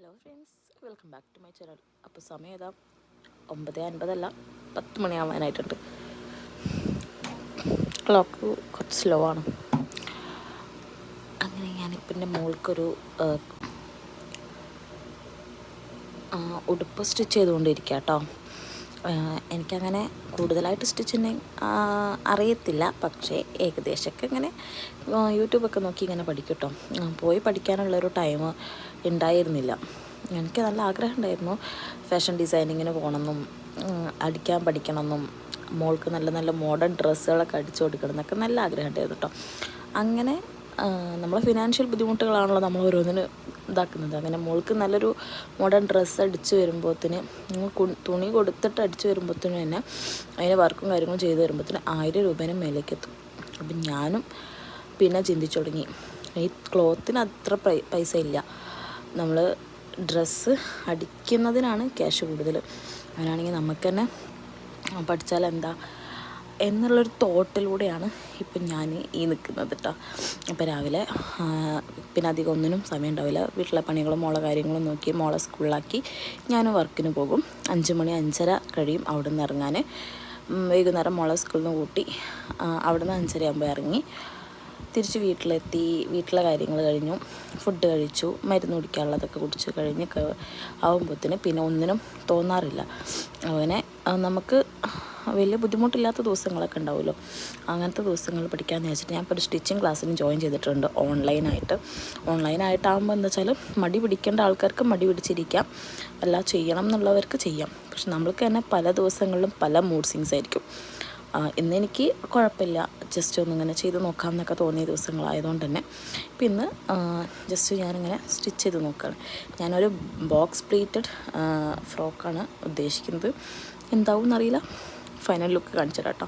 Hello friends, welcome back to my channel. അപ്പോൾ സമയം ഏതാ 9:50 10 മണിയാവാനായിട്ടുണ്ട്. ക്ലോക്ക് കുറച്ച് സ്ലോ ആണ്. അങ്ങനെ ഞാനിപ്പോൾ എൻ്റെ മോൾക്കൊരു ഉടുപ്പ് സ്റ്റിച്ച് ചെയ്തുകൊണ്ടിരിക്കുക കേട്ടോ. എനിക്കങ്ങനെ കൂടുതലായിട്ട് സ്റ്റിച്ചിങ് അറിയത്തില്ല, പക്ഷേ ഏകദേശമൊക്കെ ഇങ്ങനെ യൂട്യൂബൊക്കെ നോക്കി ഇങ്ങനെ പഠിക്കും കേട്ടോ. പോയി പഠിക്കാനുള്ളൊരു ടൈം ഉണ്ടായിരുന്നില്ല. എനിക്ക് നല്ല ആഗ്രഹം ഉണ്ടായിരുന്നു ഫാഷൻ ഡിസൈനിങ്ങിന് പോകണമെന്നും അടിക്കാൻ പഠിക്കണമെന്നും മോൾക്ക് നല്ല നല്ല മോഡേൺ ഡ്രസ്സുകളൊക്കെ അടിച്ചു കൊടുക്കണം എന്നൊക്കെ നല്ല ആഗ്രഹം ഉണ്ടായിരുന്നു കേട്ടോ. അങ്ങനെ നമ്മളെ ഫിനാൻഷ്യൽ ബുദ്ധിമുട്ടുകളാണല്ലോ നമ്മൾ ഓരോന്നിന് ഇതാക്കുന്നത്. അങ്ങനെ മോൾക്ക് നല്ലൊരു മോഡേൺ ഡ്രസ്സ് അടിച്ച് വരുമ്പോഴത്തേന് തുണി കൊടുത്തിട്ട് അടിച്ച് വരുമ്പോഴത്തേനും തന്നെ അതിന് വർക്കും കാര്യങ്ങളും ചെയ്ത് വരുമ്പോഴത്തേന് 1000 രൂപേനെ മേലേക്ക് എത്തും. അപ്പം ഞാനും പിന്നെ ചിന്തിച്ചു തുടങ്ങി, ഈ ക്ലോത്തിന് അത്ര പൈസ ഇല്ല, നമ്മൾ ഡ്രസ്സ് അടിക്കുന്നതിനാണ് ക്യാഷ് കൂടുതൽ. അങ്ങനെയാണെങ്കിൽ നമുക്ക് തന്നെ പഠിച്ചാൽ എന്താ എന്നുള്ളൊരു തോട്ടിലൂടെയാണ് ഇപ്പം ഞാൻ ഈ നിൽക്കുന്നത് കേട്ടോ. അപ്പോൾ രാവിലെ പിന്നെ അധികം ഒന്നിനും സമയം ഉണ്ടാവില്ല. വീട്ടിലെ പണികളും മോളെ കാര്യങ്ങളും നോക്കി മോളെ സ്കൂളിലാക്കി ഞാൻ വർക്കിന് പോകും. 5 മണി 5:30 കഴിയും അവിടെ നിന്ന് ഇറങ്ങാൻ. വൈകുന്നേരം മോളെ സ്കൂളിൽ നിന്ന് കൂട്ടി അവിടെ നിന്ന് 5:30 ആകുമ്പോൾ ഇറങ്ങി തിരിച്ച് വീട്ടിലെത്തി. വീട്ടിലെ കാര്യങ്ങൾ കഴിഞ്ഞു, ഫുഡ് കഴിച്ചു, മരുന്ന് കുടിക്കാനുള്ളതൊക്കെ കുടിച്ച് കഴിഞ്ഞ് ആകുമ്പോഴത്തേന് പിന്നെ ഒന്നിനും തോന്നാറില്ല. അവനെ നമുക്ക് വലിയ ബുദ്ധിമുട്ടില്ലാത്ത ദിവസങ്ങളൊക്കെ ഉണ്ടാവുമല്ലോ, അങ്ങനത്തെ ദിവസങ്ങൾ പഠിക്കാമെന്ന് വെച്ചിട്ട് ഞാൻ ഇപ്പോൾ ഒരു സ്റ്റിച്ചിങ് ക്ലാസ്സിന് ജോയിൻ ചെയ്തിട്ടുണ്ട് ഓൺലൈനായിട്ടാകുമ്പോൾ എന്താ വെച്ചാൽ മടി പിടിക്കേണ്ട ആൾക്കാർക്ക് മടി പിടിച്ചിരിക്കാം, എല്ലാം ചെയ്യണം എന്നുള്ളവർക്ക് ചെയ്യാം. പക്ഷെ നമ്മൾക്ക് തന്നെ പല ദിവസങ്ങളിലും പല മൂഡ് സ്വിങ്സ് ആയിരിക്കും. ഇന്നെനിക്ക് കുഴപ്പമില്ല, ജസ്റ്റ് ഒന്നിങ്ങനെ ചെയ്ത് നോക്കാം എന്നൊക്കെ തോന്നിയ ദിവസങ്ങളായതുകൊണ്ട് തന്നെ ഇപ്പം ഇന്ന് ജസ്റ്റ് ഞാനിങ്ങനെ സ്റ്റിച്ച് ചെയ്ത് നോക്കുകയാണ്. ഞാനൊരു ബോക്സ് പ്ലീറ്റഡ് ഫ്രോക്കാണ് ഉദ്ദേശിക്കുന്നത്. എന്താവും എന്നറിയില്ല, ഫൈനൽ ലുക്ക് കാണിച്ചു തരാം കേട്ടോ.